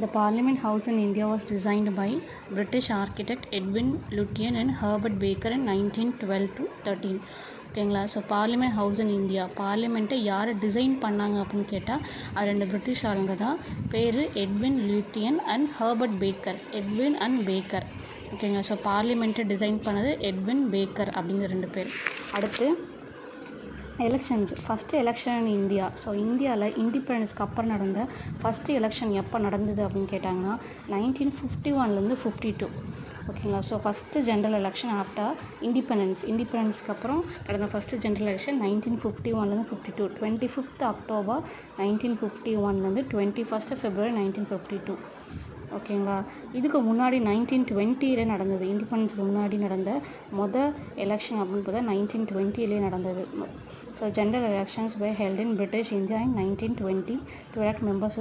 The Parliament House in India was designed by British architect Edwin Lutyens and Herbert Baker in 1912 to 13. ஓகேங்களா. So parliament house in India, பார்லிமெண்ட்டை யார் design பண்ணாங்க அப்படின்னு கேட்டால் அது 2 British ஆளுங்க தான். பேர் Edwin Lutyens and Herbert Baker. Edwin and Baker. ஓகேங்களா. ஸோ பார்லிமெண்ட்டை டிசைன் பண்ணது எட்வின் பேக்கர் அப்படிங்கிற 2 பேர். அடுத்து elections. First election in India. So இந்தியாவில் இண்டிபெண்டன்ஸ்க்கு அப்புறம் நடந்த ஃபஸ்ட்டு எலெக்ஷன் எப்போ நடந்தது அப்படின்னு கேட்டாங்கன்னா 1951 52. ஓகேங்களா. So first general election after இண்டிபெண்டன்ஸ்க்கு அப்புறம் நடந்த first general election 1951 52. 25th October 1951 21st February 1952. ஓகேங்களா. இதுக்கு முன்னாடி 1920 நடந்தது. இண்டிபெண்டன்ஸ்க்கு முன்னாடி நடந்த எலெக்ஷன் அப்படின்னு பார்த்தா 1920 நடந்தது. So general elections were held in British India in 1920 to elect members